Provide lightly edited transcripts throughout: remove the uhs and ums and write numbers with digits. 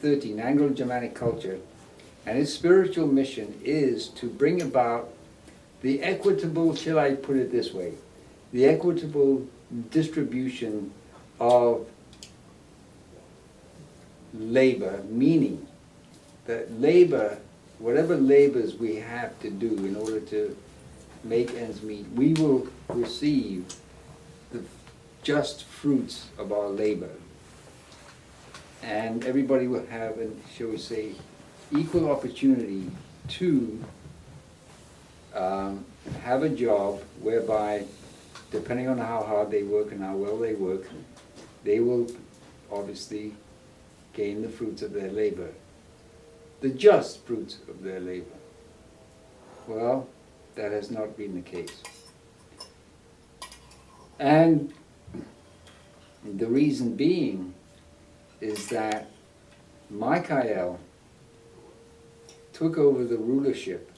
13, Anglo-Germanic culture, and its spiritual mission is to bring about the equitable, shall I put it this way, the equitable distribution of labor, meaning that labor, whatever labors we have to do in order to make ends meet, we will receive the just fruits of our labor. And everybody will have, shall we say, equal opportunity to have a job whereby, depending on how hard they work and how well they work, they will obviously gain the fruits of their labor, the just fruits of their labor. Well, that has not been the case. And the reason being is that Michael took over the rulership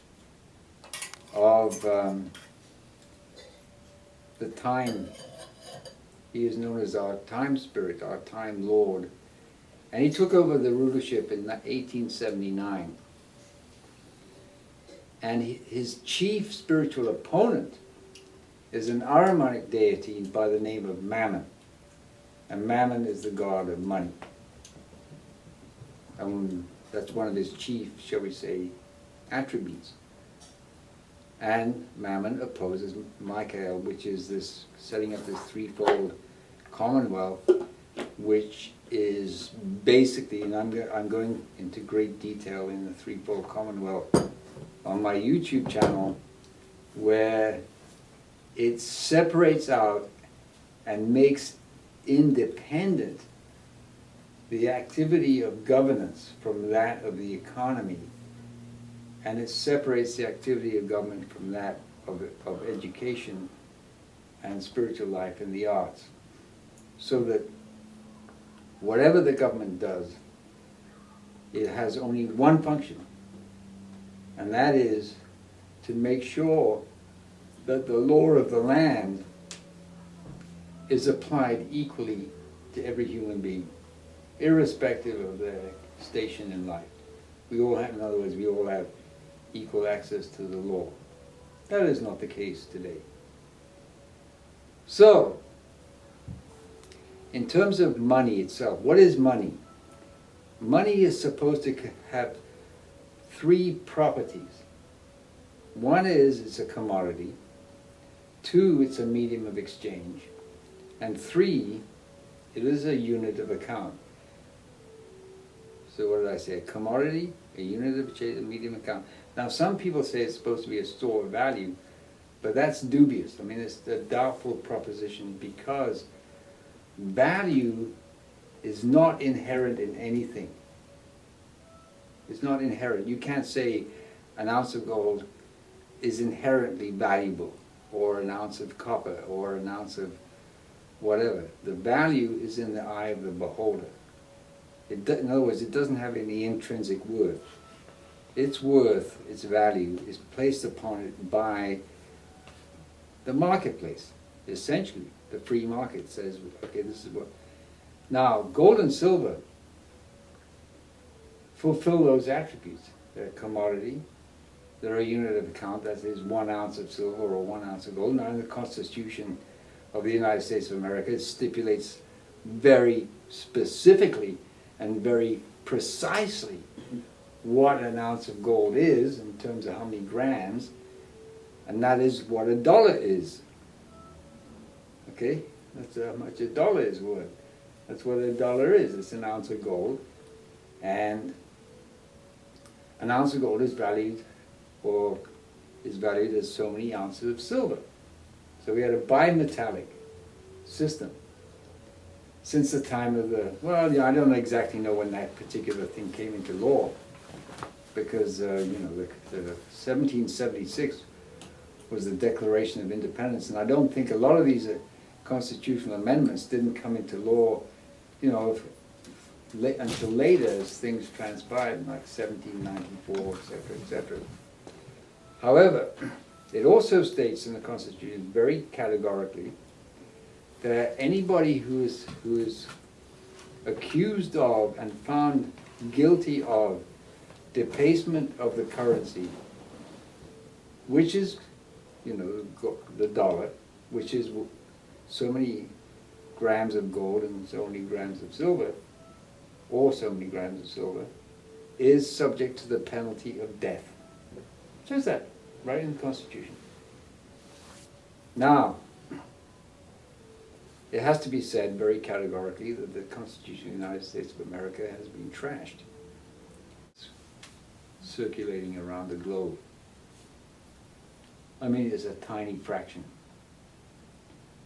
of the time. He is known as our time spirit, our time lord. And he took over the rulership in 1879. And his chief spiritual opponent is an Aramaic deity by the name of Mammon. And Mammon is the god of money. And that's one of his chief, shall we say, attributes. And Mammon opposes Michael, which is this setting up this threefold commonwealth, which is basically, and I'm going into great detail in the threefold commonwealth on my YouTube channel, where it separates out and makes independent the activity of governance from that of the economy, and it separates the activity of government from that of education and spiritual life and the arts, so that whatever the government does, it has only one function, and that is to make sure that the law of the land is applied equally to every human being, irrespective of their station in life. We all have, in other words, we all have equal access to the law. That is not the case today. So, in terms of money itself, what is money? Money is supposed to have three properties. One is it's a commodity. Two, it's a medium of exchange. And three, it is a unit of account. So what did I say? A commodity, a unit of exchange, a medium account. Now some people say it's supposed to be a store of value, but that's dubious. I mean, it's a doubtful proposition, because value is not inherent in anything. It's not inherent. You can't say an ounce of gold is inherently valuable, or an ounce of copper, or an ounce of whatever. The value is in the eye of the beholder. In other words, it doesn't have any intrinsic worth. Its worth, its value, is placed upon it by the marketplace. Essentially, the free market says, okay, this is what. Now, gold and silver fulfill those attributes. They're a commodity. They're a unit of account, that is 1 ounce of silver or 1 ounce of gold. Now, in the Constitution of the United States of America, it stipulates very specifically and very precisely what an ounce of gold is in terms of how many grams, and that is what a dollar is. Okay? That's how much a dollar is worth. That's what a dollar is. It's an ounce of gold, and an ounce of gold is valued, or is valued as so many ounces of silver. So we had a bimetallic system since the time of the, well, yeah, I don't exactly know when that particular thing came into law, because the 1776 was the Declaration of Independence, and I don't think a lot of these constitutional amendments didn't come into law, until later, as things transpired, like 1794, etc., etc. However, it also states in the Constitution very categorically that anybody who is accused of and found guilty of debasement of the currency, which is, the dollar, which is so many grams of gold and so many grams of silver, or so many grams of silver, is subject to the penalty of death. Just that, right in the Constitution. Now, it has to be said very categorically that the Constitution of the United States of America has been trashed. It's circulating around the globe. I mean, it's a tiny fraction.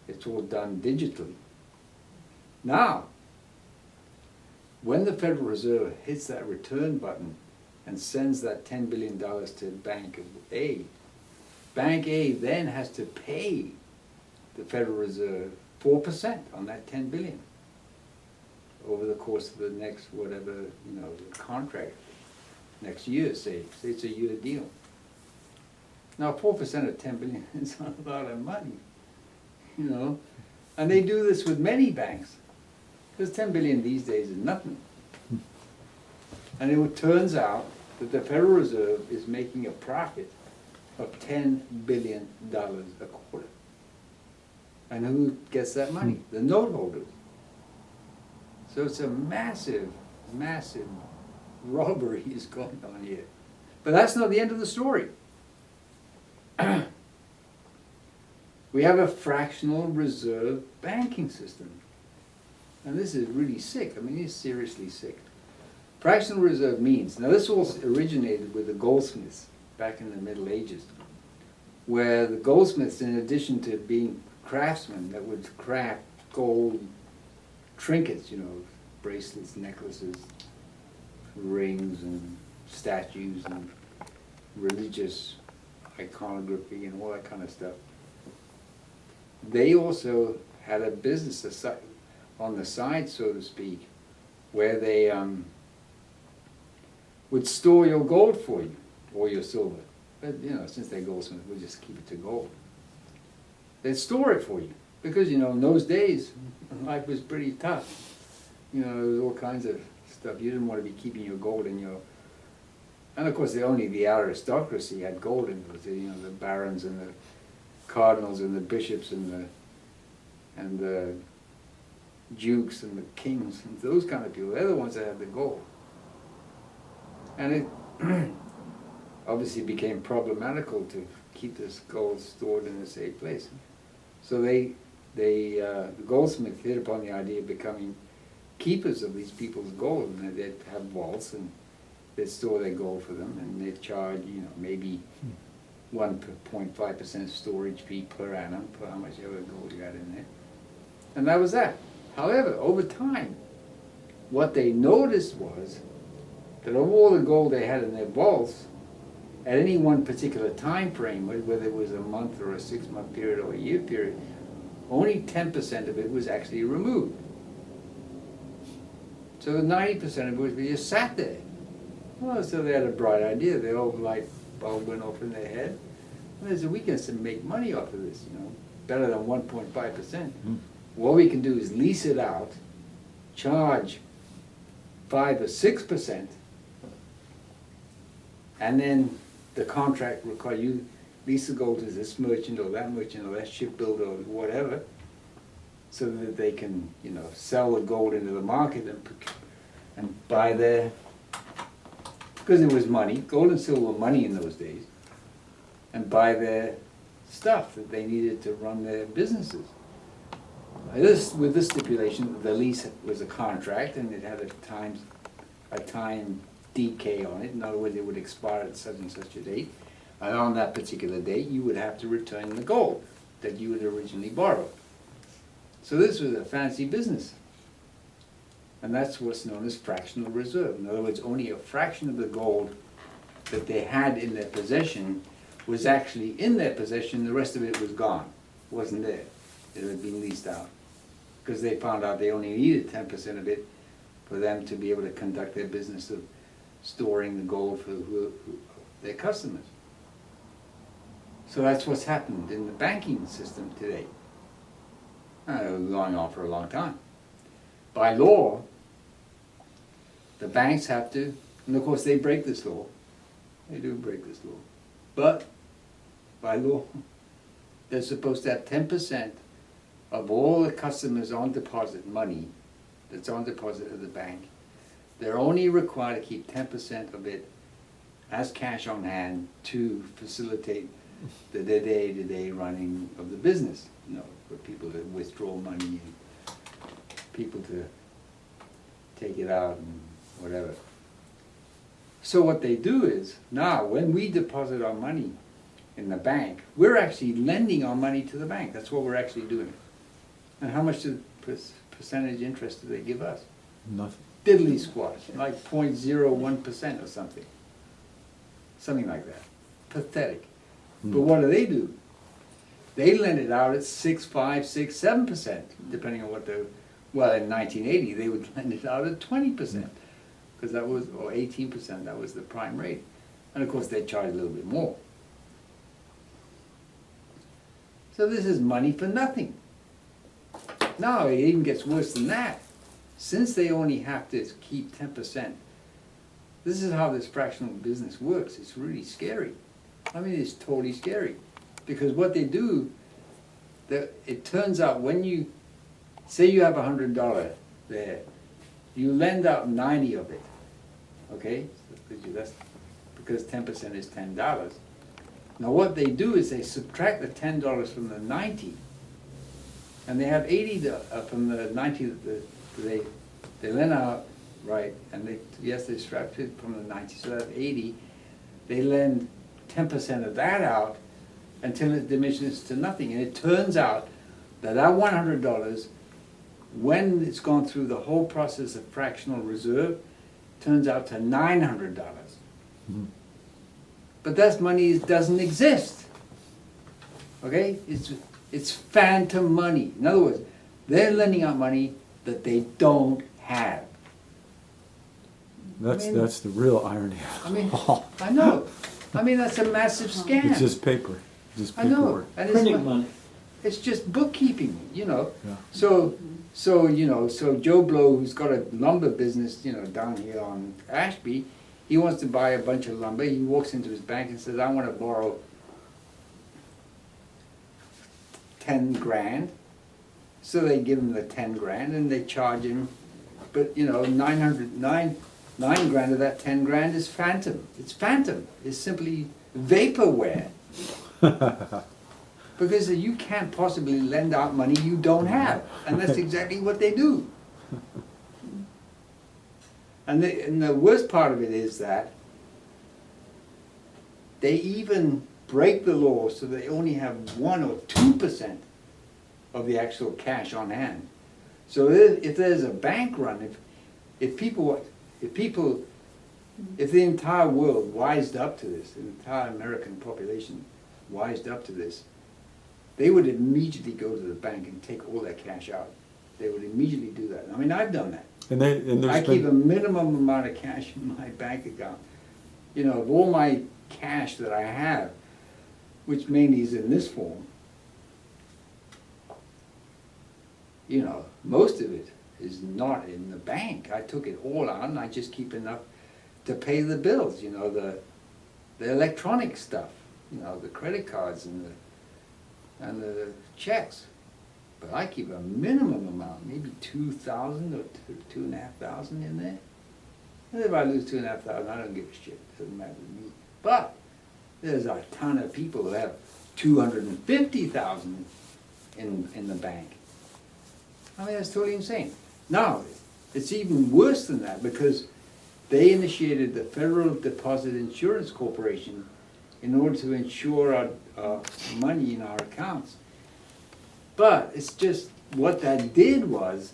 It's all done digitally. Now, when the Federal Reserve hits that return button and sends that $10 billion to Bank A, Bank A then has to pay the Federal Reserve 4% on that $10 billion over the course of the next whatever, the contract, next year, say it's a year deal. Now 4% of $10 billion is not a lot of money, and they do this with many banks, because $10 billion these days is nothing. And it turns out that the Federal Reserve is making a profit of $10 billion a quarter. And who gets that money? The note holders. So it's a massive, massive robbery is going on here. But that's not the end of the story. We have a fractional reserve banking system. And this is really sick. I mean, it's seriously sick. Fractional reserve means, now this all originated with the goldsmiths back in the Middle Ages, where the goldsmiths, in addition to being craftsmen that would craft gold trinkets, bracelets, necklaces, rings, and statues, and religious iconography, and all that kind of stuff. They also had a business on the side, so to speak, where they would store your gold for you, or your silver. But, since they're goldsmiths, we'll just keep it to gold. They'd store it for you. Because, in those days, life was pretty tough. There was all kinds of stuff. You didn't want to be keeping your gold in your... And of course, only the aristocracy had gold in it. The barons and the cardinals and the bishops and the dukes and the kings, and those kind of people. They're the ones that had the gold. And it obviously became problematical to keep this gold stored in a safe place. So the goldsmith hit upon the idea of becoming keepers of these people's gold, and they'd have vaults, and they'd store their gold for them, and they'd charge, maybe 1.5% storage fee per annum for how much ever gold you had in there. And that was that. However, over time, what they noticed was that of all the gold they had in their vaults, at any one particular time frame, whether it was a month or a 6-month period or a year period, only 10% of it was actually removed. So the 90% of it was just sat there. Well, so they had a bright idea. The old light bulb went off in their head. Well, they said, we can make money off of this, better than 1.5%. What we can do is lease it out, charge 5 or 6%, and then the contract requires you lease the gold to this merchant or that shipbuilder or whatever, so that they can, sell the gold into the market and buy their, because it was money, gold and silver were money in those days, and buy their stuff that they needed to run their businesses. With this stipulation, the lease was a contract, and it had a time decay on it. In other words, it would expire at such and such a date, and on that particular date, you would have to return the gold that you had originally borrowed. So this was a fancy business, and that's what's known as fractional reserve. In other words, only a fraction of the gold that they had in their possession was actually in their possession. The rest of it was gone, wasn't there. It had been leased out, because they found out they only needed 10% of it for them to be able to conduct their business of storing the gold for their customers. So that's what's happened in the banking system today. It was going on for a long time. By law, the banks have to, and of course they break this law. They do break this law. But by law, they're supposed to have 10% of all the customers on deposit money that's on deposit at the bank. They're only required to keep 10% of it as cash on hand to facilitate the day-to-day running of the business. You know, for people to withdraw money and people to take it out and whatever. So what they do is, now when we deposit our money in the bank, we're actually lending our money to the bank. That's what we're actually doing. And how much percentage interest do they give us? Nothing. Diddly squash, like 0.01% or something. Something like that. Pathetic. But what do? They lend it out at 6, 5, 6, 7%, depending on what the, well, in 1980, they would lend it out at 20%, because that was, or 18%, that was the prime rate. And of course, they charge a little bit more. So this is money for nothing. Now, it even gets worse than that. Since they only have to keep 10%, this is how this fractional business works. It's really scary. I mean, it's totally scary. Because what they do, it turns out when you, say you have $100 there, you lend out 90 of it, okay? That's because 10% is $10. Now what they do is they subtract the $10 from the 90, and they have 80 from the 90 that they lend out, right? And they subtract it from the 90, so that's 80. They lend 10% of that out until it diminishes to nothing. And it turns out that $100, when it's gone through the whole process of fractional reserve, turns out to $900. Mm-hmm. But that money doesn't exist. Okay? It's phantom money. In other words, they're lending out money that they don't have. That's the real irony. I mean, I know. I mean, that's a massive scam. It's just paper. Just I know. paperwork. And Printing money. it's just bookkeeping, you know. Yeah. So Joe Blow, who's got a lumber business, you know, down here on Ashby, he wants to buy a bunch of lumber. He walks into his bank and says, I want to borrow 10 grand. So they give him the 10 grand and they charge him, but you know, 9 grand of that 10 grand is phantom. It's phantom. It's simply vaporware. Because you can't possibly lend out money you don't have. And that's exactly what they do. And the worst part of it is that they even break the law so they only have 1 or 2% of the actual cash on hand. So if there's a bank run, if the entire world wised up to this, the entire American population wised up to this, they would immediately go to the bank and take all their cash out. They would immediately do that. I mean, I've done that. I keep a minimum amount of cash in my bank account. You know, of all my cash that I have, which mainly is in this form, you know, most of it is not in the bank. I took it all out and I just keep enough to pay the bills, you know, the electronic stuff, you know, the credit cards and the checks. But I keep a minimum amount, maybe 2,000 or 2,500 in there. And if I lose 2,500, I don't give a shit. It doesn't matter to me. But there's a ton of people who have 250,000 in the bank. I mean, that's totally insane. Now, it's even worse than that because they initiated the Federal Deposit Insurance Corporation in order to insure our money in our accounts. But it's just, what that did was,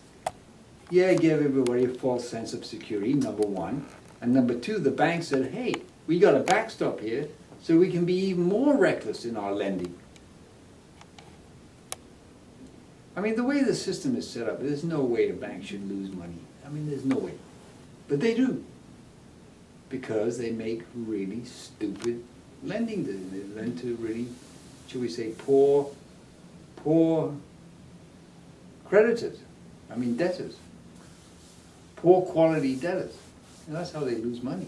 yeah, it gave everybody a false sense of security, number one. And number two, the bank said, hey, we got a backstop here, so we can be even more reckless in our lending. I mean, the way the system is set up, there's no way a bank should lose money. I mean, there's no way. But they do. Because they make really stupid lending. They lend to really, should we say, poor creditors. I mean, debtors. Poor quality debtors. And that's how they lose money.